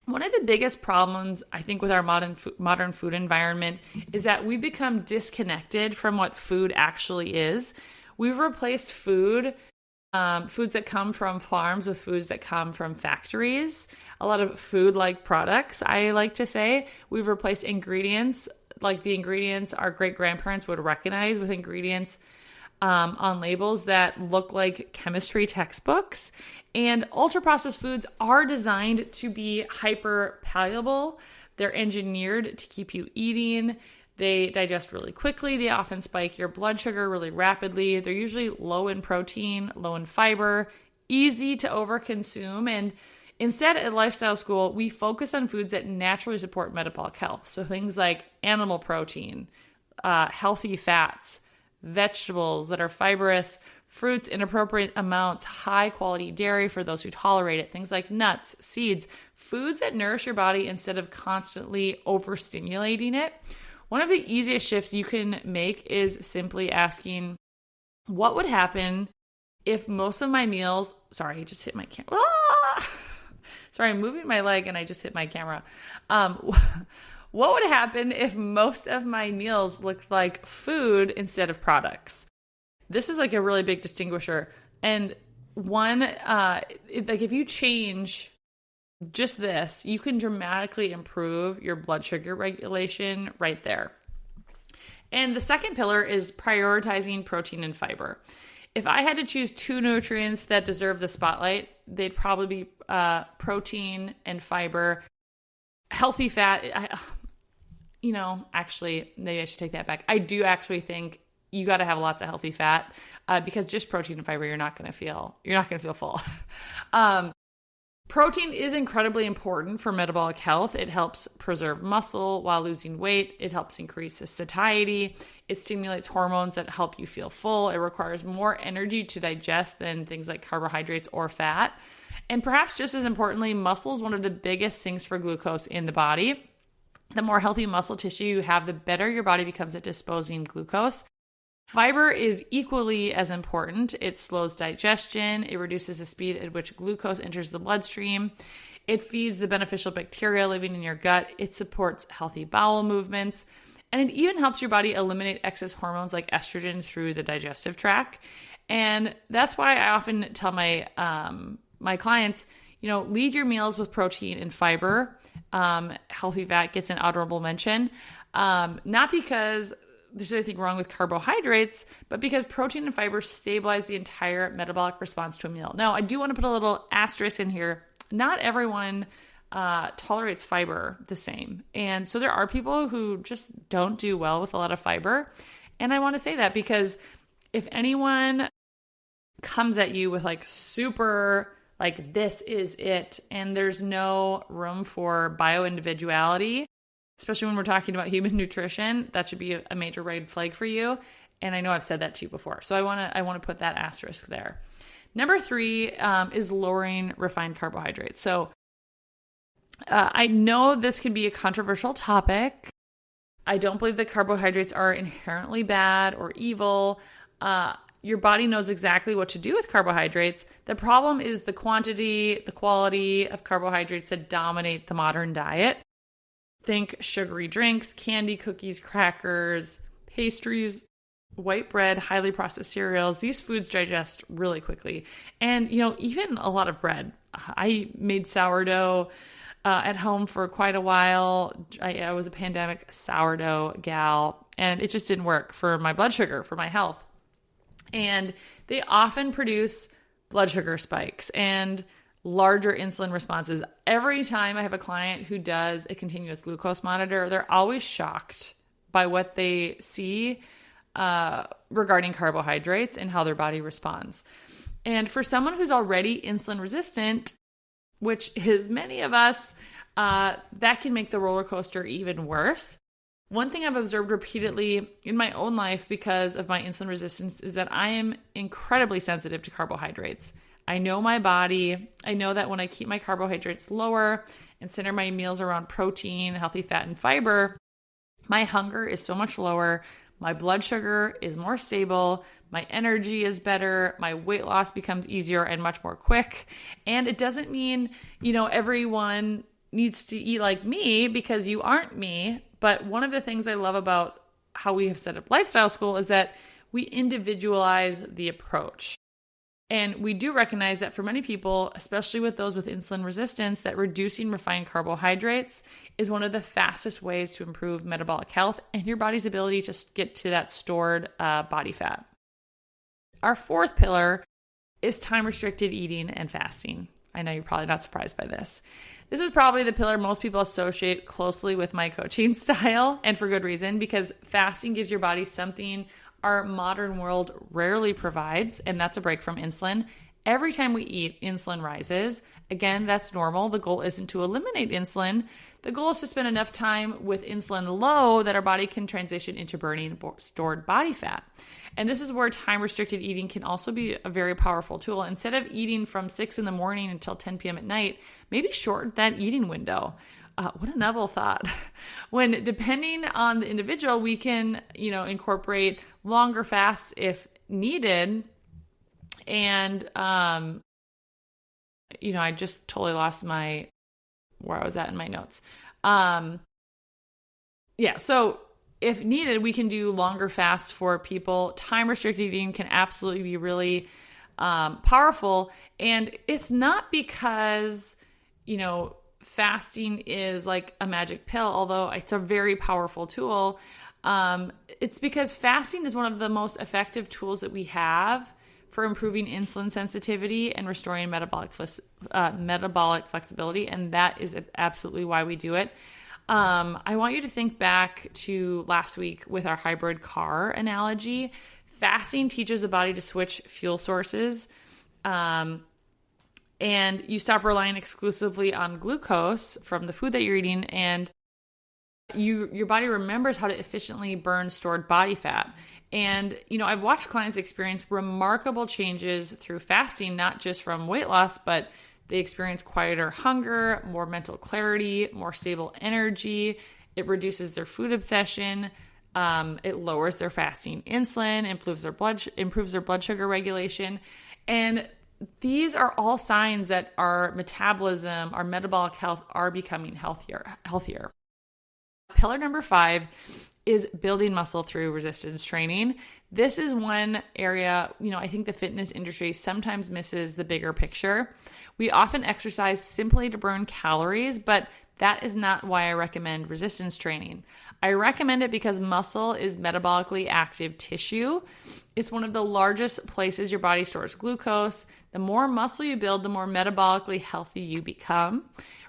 One of the biggest problems, I think, with our modern food environment is that we become disconnected from what food actually is. We've replaced foods that come from farms with foods that come from factories. A lot of food-like products, I like to say. We've replaced ingredients, like the ingredients our great-grandparents would recognize, with ingredients on labels that look like chemistry textbooks. And ultra-processed foods are designed to be hyper-palatable. They're engineered to keep you eating. They digest really quickly. They often spike your blood sugar really rapidly. They're usually low in protein, low in fiber, easy to overconsume. And Instead, at Lifestyle School, we focus on foods that naturally support metabolic health. So things like animal protein, healthy fats, vegetables that are fibrous, fruits in appropriate amounts, high quality dairy for those who tolerate it, things like nuts, seeds, foods that nourish your body instead of constantly overstimulating it. One of the easiest shifts you can make is simply asking, what would happen if most of my meals, sorry, I just hit my camera. Sorry, I'm moving my leg and I just hit my camera. What would happen if most of my meals looked like food instead of products? This is like a really big distinguisher. And one, like if you change just this, you can dramatically improve your blood sugar regulation right there. And the second pillar is prioritizing protein and fiber. If I had to choose two nutrients that deserve the spotlight, they'd probably be protein and fiber. Healthy fat, actually, maybe I should take that back. I do actually think you got to have lots of healthy fat because just protein and fiber, you're not going to feel full. Protein is incredibly important for metabolic health. It helps preserve muscle while losing weight. It helps increase satiety. It stimulates hormones that help you feel full. It requires more energy to digest than things like carbohydrates or fat. And perhaps just as importantly, muscle is one of the biggest sinks for glucose in the body. The more healthy muscle tissue you have, the better your body becomes at disposing glucose. Fiber is equally as important. It slows digestion. It reduces the speed at which glucose enters the bloodstream. It feeds the beneficial bacteria living in your gut. It supports healthy bowel movements. And it even helps your body eliminate excess hormones like estrogen through the digestive tract. And that's why I often tell my clients, lead your meals with protein and fiber. Healthy fat gets an honorable mention. Not because there's anything wrong with carbohydrates, but because protein and fiber stabilize the entire metabolic response to a meal. Now, I do want to put a little asterisk in here. Not everyone tolerates fiber the same. And so there are people who just don't do well with a lot of fiber. And I want to say that because if anyone comes at you with super, this is it, and there's no room for bio-individuality, especially when we're talking about human nutrition, that should be a major red flag for you. And I know I've said that to you before. So I want to put that asterisk there. Number 3 is lowering refined carbohydrates. So I know this can be a controversial topic. I don't believe that carbohydrates are inherently bad or evil. Your body knows exactly what to do with carbohydrates. The problem is the quantity, the quality of carbohydrates that dominate the modern diet. Think sugary drinks, candy, cookies, crackers, pastries, white bread, highly processed cereals. These foods digest really quickly. And, even a lot of bread. I made sourdough at home for quite a while. I was a pandemic sourdough gal, and it just didn't work for my blood sugar, for my health. And they often produce blood sugar spikes and larger insulin responses. Every time I have a client who does a continuous glucose monitor, they're always shocked by what they see regarding carbohydrates and how their body responds. And for someone who's already insulin resistant, which is many of us, that can make the roller coaster even worse. One thing I've observed repeatedly in my own life because of my insulin resistance is that I am incredibly sensitive to carbohydrates. I know my body. I know that when I keep my carbohydrates lower and center my meals around protein, healthy fat, and fiber, my hunger is so much lower. My blood sugar is more stable. My energy is better. My weight loss becomes easier and much more quick. And it doesn't mean, everyone needs to eat like me because you aren't me. But one of the things I love about how we have set up Lifestyle School is that we individualize the approach. And we do recognize that for many people, especially with those with insulin resistance, that reducing refined carbohydrates is one of the fastest ways to improve metabolic health and your body's ability to get to that stored body fat. Our 4th pillar is time-restricted eating and fasting. I know you're probably not surprised by this. This is probably the pillar most people associate closely with my coaching style, and for good reason, because fasting gives your body something our modern world rarely provides, and that's a break from insulin. Every time we eat, insulin rises. Again, that's normal. The goal isn't to eliminate insulin. The goal is to spend enough time with insulin low that our body can transition into burning stored body fat. And this is where time-restricted eating can also be a very powerful tool. Instead of eating from 6 in the morning until 10 p.m. at night, maybe shorten that eating window. What a novel thought. When depending on the individual, we can, incorporate longer fasts if needed. And, I just totally lost where I was at in my notes. So if needed, we can do longer fasts for people. Time-restricted eating can absolutely be really powerful. And it's not because, fasting is like a magic pill, although it's a very powerful tool. It's because fasting is one of the most effective tools that we have for improving insulin sensitivity and restoring metabolic flexibility. And that is absolutely why we do it. I want you to think back to last week with our hybrid car analogy. Fasting teaches the body to switch fuel sources. And you stop relying exclusively on glucose from the food that you're eating, and your body remembers how to efficiently burn stored body fat. And, I've watched clients experience remarkable changes through fasting, not just from weight loss, but they experience quieter hunger, more mental clarity, more stable energy. It reduces their food obsession. It lowers their fasting insulin, improves their blood sugar regulation. And these are all signs that our metabolism, our metabolic health are becoming healthier. Pillar number 5 is building muscle through resistance training. This is one area, I think the fitness industry sometimes misses the bigger picture. We often exercise simply to burn calories, but that is not why I recommend resistance training. I recommend it because muscle is metabolically active tissue. It's one of the largest places your body stores glucose. The more muscle you build, the more metabolically healthy you become.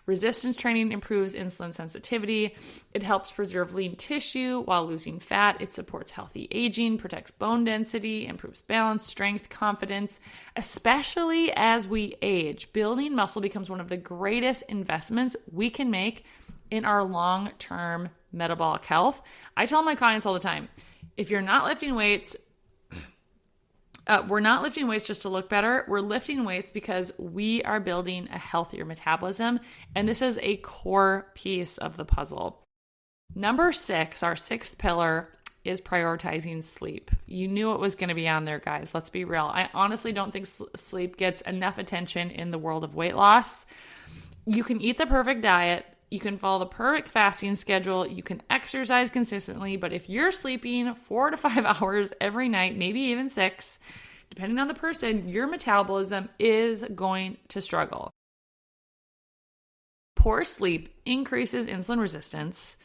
Resistance training improves insulin sensitivity. It helps preserve lean tissue while losing fat. It supports healthy aging, protects bone density, improves balance, strength, confidence, especially as we age. Building muscle becomes one of the greatest investments we can make in our long-term metabolic health. I tell my clients all the time, if you're not lifting weights, we're not lifting weights just to look better. We're lifting weights because we are building a healthier metabolism. And this is a core piece of the puzzle. Number 6, our 6th pillar, is prioritizing sleep. You knew it was going to be on there, guys. Let's be real. I honestly don't think sleep gets enough attention in the world of weight loss. You can eat the perfect diet. You can follow the perfect fasting schedule. You can exercise consistently. But if you're sleeping 4 to 5 hours every night, maybe even 6, depending on the person, your metabolism is going to struggle. Poor sleep increases insulin resistance.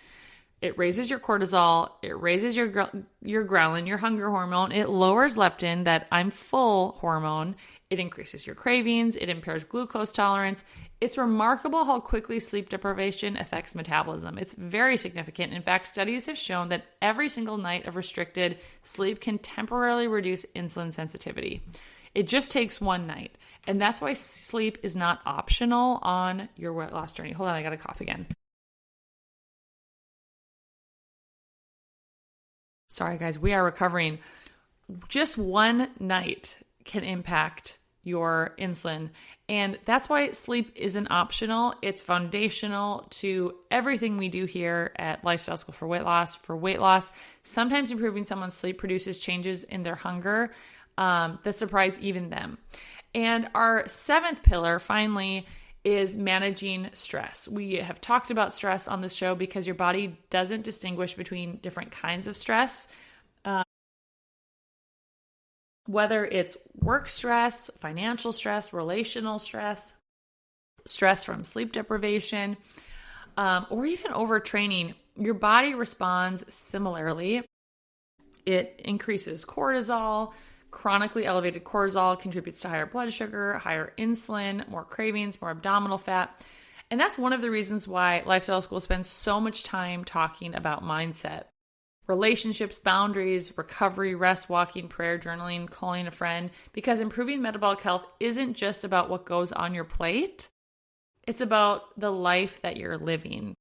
It raises your cortisol. It raises your ghrelin, your hunger hormone. It lowers leptin, that I'm full hormone. It increases your cravings. It impairs glucose tolerance. It's remarkable how quickly sleep deprivation affects metabolism. It's very significant. In fact, studies have shown that every single night of restricted sleep can temporarily reduce insulin sensitivity. It just takes one night. And that's why sleep is not optional on your weight loss journey. Hold on, I got to cough again. Sorry, guys, we are recovering. Just one night can impact your insulin. And that's why sleep isn't optional. It's foundational to everything we do here at Lifestyle School for Weight Loss. For weight loss, sometimes improving someone's sleep produces changes in their hunger that surprise even them. And our 7th pillar, finally, is managing stress. We have talked about stress on this show because your body doesn't distinguish between different kinds of stress. Whether it's work stress, financial stress, relational stress, stress from sleep deprivation, or even overtraining, your body responds similarly. It increases cortisol. Chronically elevated cortisol contributes to higher blood sugar, higher insulin, more cravings, more abdominal fat. And that's one of the reasons why Lifestyle School spends so much time talking about mindset. Relationships, boundaries, recovery, rest, walking, prayer, journaling, calling a friend, because improving metabolic health isn't just about what goes on your plate. It's about the life that you're living.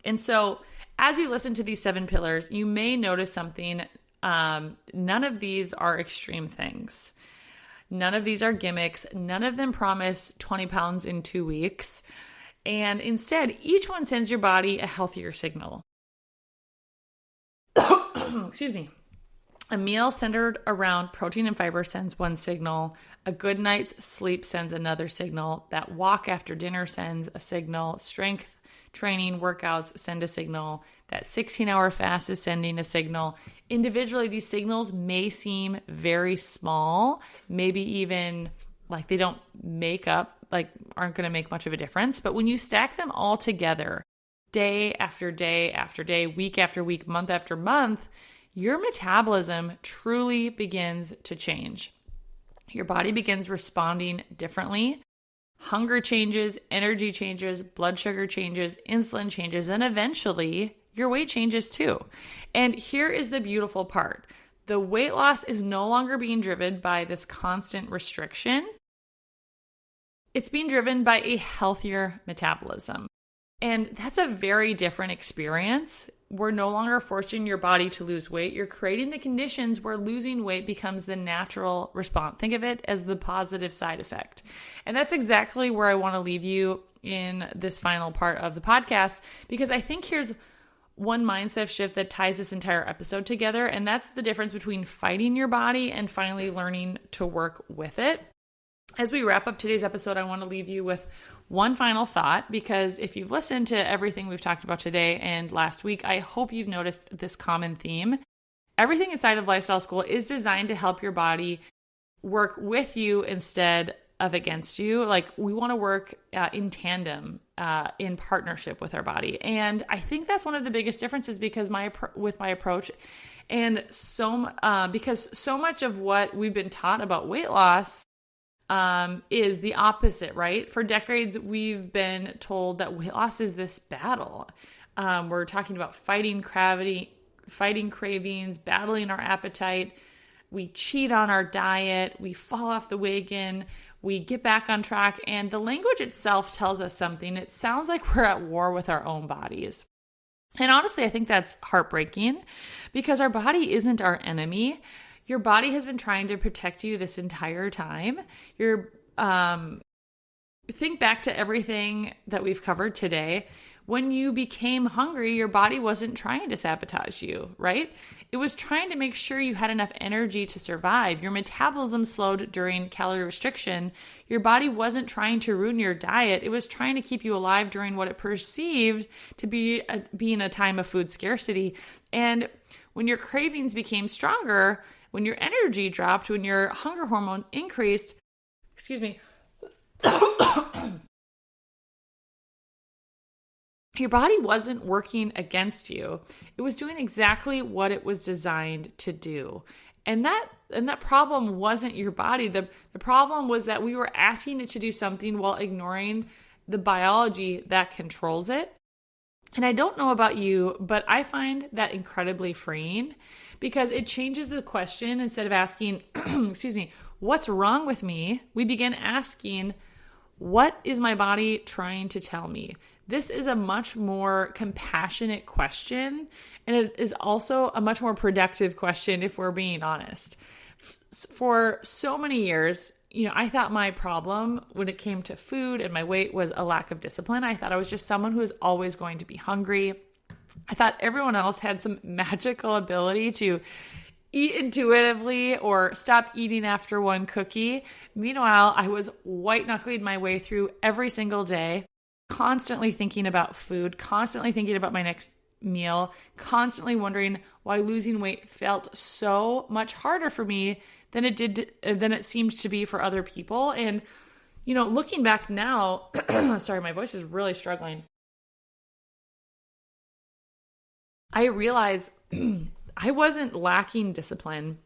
And so as you listen to these 7 pillars, you may notice something. None of these are extreme things. None of these are gimmicks. None of them promise 20 pounds in 2 weeks. And instead, each one sends your body a healthier signal. Excuse me. A meal centered around protein and fiber sends one signal. A good night's sleep sends another signal. That walk after dinner sends a signal. Strength training workouts send a signal. That 16-hour fast is sending a signal. Individually, these signals may seem very small, maybe even like they don't make up, like aren't going to make much of a difference. But when you stack them all together, day after day after day, week after week, month after month, your metabolism truly begins to change. Your body begins responding differently. Hunger changes, energy changes, blood sugar changes, insulin changes, and eventually your weight changes too. And here is the beautiful part. The weight loss is no longer being driven by this constant restriction. It's being driven by a healthier metabolism. And that's a very different experience. We're no longer forcing your body to lose weight. You're creating the conditions where losing weight becomes the natural response. Think of it as the positive side effect. And that's exactly where I want to leave you in this final part of the podcast, because I think here's one mindset shift that ties this entire episode together. And that's the difference between fighting your body and finally learning to work with it. As we wrap up today's episode, I want to leave you with one final thought, because if you've listened to everything we've talked about today and last week, I hope you've noticed this common theme. Everything inside of Lifestyle School is designed to help your body work with you instead of against you. Like, we want to work in tandem, in partnership with our body. And I think that's one of the biggest differences because with my approach, and because so much of what we've been taught about weight loss is the opposite, right? For decades, we've been told that weight loss is this battle. We're talking about fighting cravings, battling our appetite. We cheat on our diet. We fall off the wagon. We get back on track. And the language itself tells us something. It sounds like we're at war with our own bodies. And honestly, I think that's heartbreaking because our body isn't our enemy. Your body has been trying to protect you this entire time. Think back to everything that we've covered today. When you became hungry, your body wasn't trying to sabotage you, right? It was trying to make sure you had enough energy to survive. Your metabolism slowed during calorie restriction. Your body wasn't trying to ruin your diet. It was trying to keep you alive during what it perceived to be being a time of food scarcity. And when your cravings became stronger, when your energy dropped, when your hunger hormone increased, your body wasn't working against you. It was doing exactly what it was designed to do. And that problem wasn't your body. The problem was that we were asking it to do something while ignoring the biology that controls it. And I don't know about you, but I find that incredibly freeing because it changes the question. Instead of asking, what's wrong with me? We begin asking, what is my body trying to tell me? This is a much more compassionate question, and it is also a much more productive question if we're being honest. For so many years, I thought my problem when it came to food and my weight was a lack of discipline. I thought I was just someone who was always going to be hungry. I thought everyone else had some magical ability to eat intuitively or stop eating after one cookie. Meanwhile, I was white-knuckling my way through every single day, constantly thinking about food, constantly thinking about my next meal, constantly wondering why losing weight felt so much harder for me than it seemed to be for other people. And, looking back now, sorry, my voice is really struggling. I realize I wasn't lacking discipline.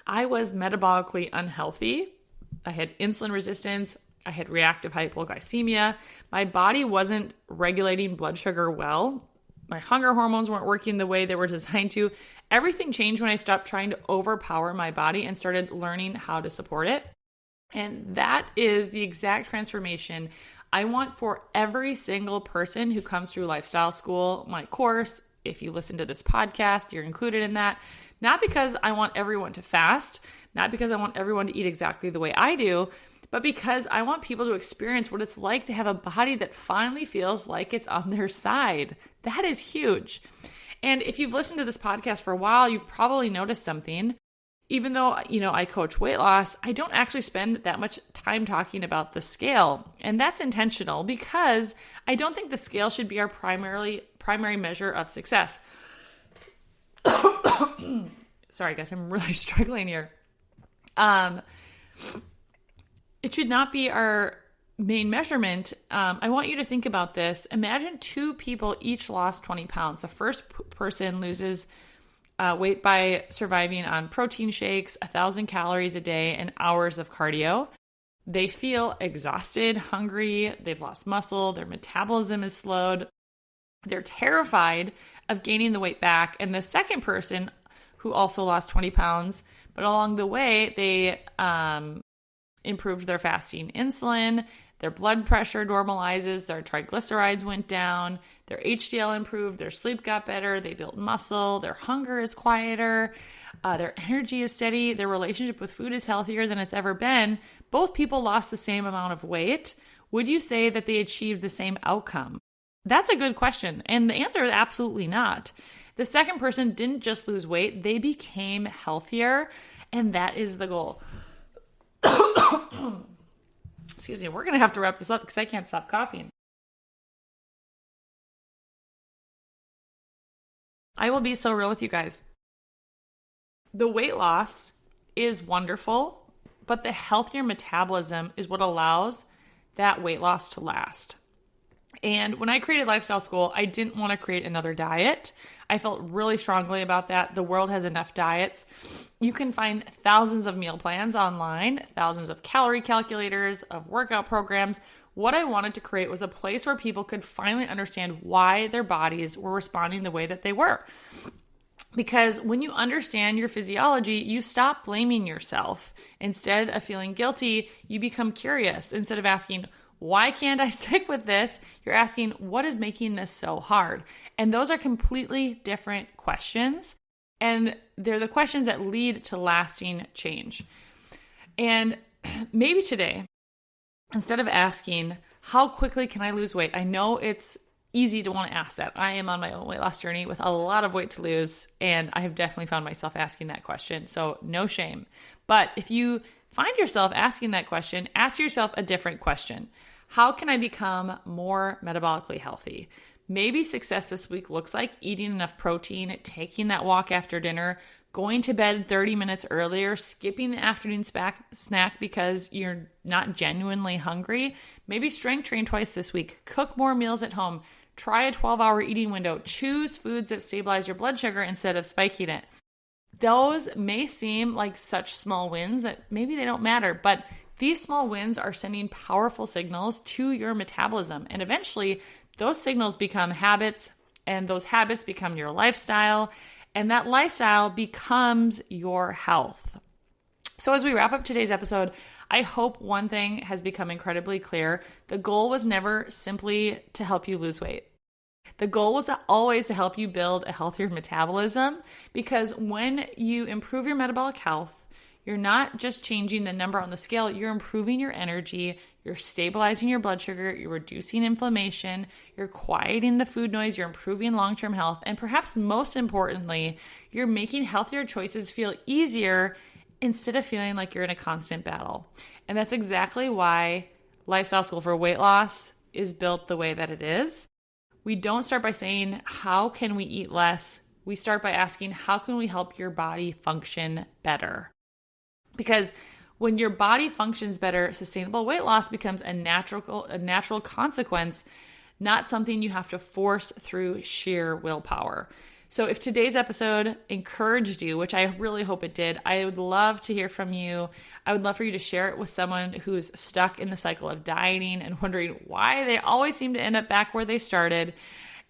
I was metabolically unhealthy. I had insulin resistance. I had reactive hypoglycemia. My body wasn't regulating blood sugar well. My hunger hormones weren't working the way they were designed to. Everything changed when I stopped trying to overpower my body and started learning how to support it. And that is the exact transformation I want for every single person who comes through Lifestyle School, my course, if you listen to this podcast, you're included in that. Not because I want everyone to fast, not because I want everyone to eat exactly the way I do, but because I want people to experience what it's like to have a body that finally feels like it's on their side. That is huge. And if you've listened to this podcast for a while, you've probably noticed something. Even though, I coach weight loss, I don't actually spend that much time talking about the scale. And that's intentional because I don't think the scale should be our primary measure of success. Sorry, guys, I'm really struggling here. It should not be our main measurement. I want you to think about this. Imagine two people each lost 20 pounds. The first person loses weight by surviving on protein shakes, 1,000 calories a day, and hours of cardio. They feel exhausted, hungry, they've lost muscle, their metabolism is slowed. They're terrified of gaining the weight back. And the second person who also lost 20 pounds, but along the way, they improved their fasting insulin, their blood pressure normalizes, their triglycerides went down, their HDL improved, their sleep got better, they built muscle, their hunger is quieter, their energy is steady, their relationship with food is healthier than it's ever been. Both people lost the same amount of weight. Would you say that they achieved the same outcome? That's a good question. And the answer is absolutely not. The second person didn't just lose weight, they became healthier, and that is the goal. Excuse me, we're going to have to wrap this up because I can't stop coughing. I will be so real with you guys. The weight loss is wonderful, but the healthier metabolism is what allows that weight loss to last. And when I created Lifestyle School, I didn't want to create another diet. I felt really strongly about that. The world has enough diets. You can find thousands of meal plans online, thousands of calorie calculators, of workout programs. What I wanted to create was a place where people could finally understand why their bodies were responding the way that they were. Because when you understand your physiology, you stop blaming yourself. Instead of feeling guilty, you become curious. Instead of asking, why can't I stick with this? You're asking, what is making this so hard? And those are completely different questions. And they're the questions that lead to lasting change. And maybe today, instead of asking, how quickly can I lose weight? I know it's easy to want to ask that. I am on my own weight loss journey with a lot of weight to lose, and I have definitely found myself asking that question. So no shame. But if you find yourself asking that question, ask yourself a different question. How can I become more metabolically healthy? Maybe success this week looks like eating enough protein, taking that walk after dinner, going to bed 30 minutes earlier, skipping the afternoon snack because you're not genuinely hungry. Maybe strength train twice this week, cook more meals at home, try a 12-hour eating window, choose foods that stabilize your blood sugar instead of spiking it. Those may seem like such small wins that maybe they don't matter, but these small wins are sending powerful signals to your metabolism. And eventually, those signals become habits, and those habits become your lifestyle, and that lifestyle becomes your health. So as we wrap up today's episode, I hope one thing has become incredibly clear. The goal was never simply to help you lose weight. The goal was always to help you build a healthier metabolism, because when you improve your metabolic health, you're not just changing the number on the scale, you're improving your energy, you're stabilizing your blood sugar, you're reducing inflammation, you're quieting the food noise, you're improving long-term health, and perhaps most importantly, you're making healthier choices feel easier instead of feeling like you're in a constant battle. And that's exactly why Lifestyle School for Weight Loss is built the way that it is. We don't start by saying, how can we eat less? We start by asking, how can we help your body function better? Because when your body functions better, sustainable weight loss becomes a natural consequence, not something you have to force through sheer willpower. So if today's episode encouraged you, which I really hope it did, I would love to hear from you. I would love for you to share it with someone who's stuck in the cycle of dieting and wondering why they always seem to end up back where they started.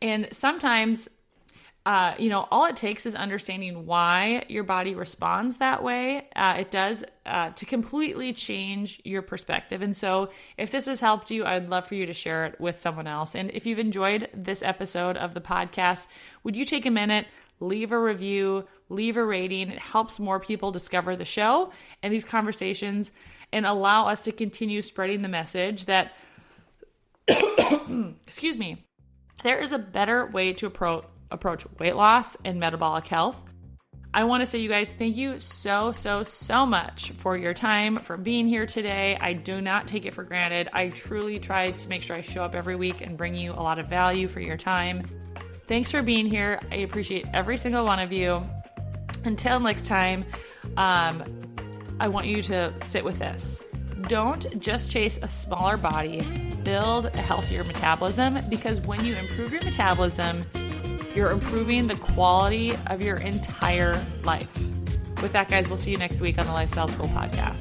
And sometimes all it takes is understanding why your body responds that way. It does to completely change your perspective. And so if this has helped you, I'd love for you to share it with someone else. And if you've enjoyed this episode of the podcast, would you take a minute, leave a review, leave a rating? It helps more people discover the show and these conversations and allow us to continue spreading the message that, excuse me, there is a better way to approach weight loss and metabolic health. I want to say, you guys, thank you so much for your time, for being here today. I do not take it for granted. I truly try to make sure I show up every week and bring you a lot of value for your time. Thanks for being here. I appreciate every single one of you. Until next time, I want you to sit with this. Don't just chase a smaller body, build a healthier metabolism, because when you improve your metabolism, you're improving the quality of your entire life. With that, guys, we'll see you next week on the Lifestyle School Podcast.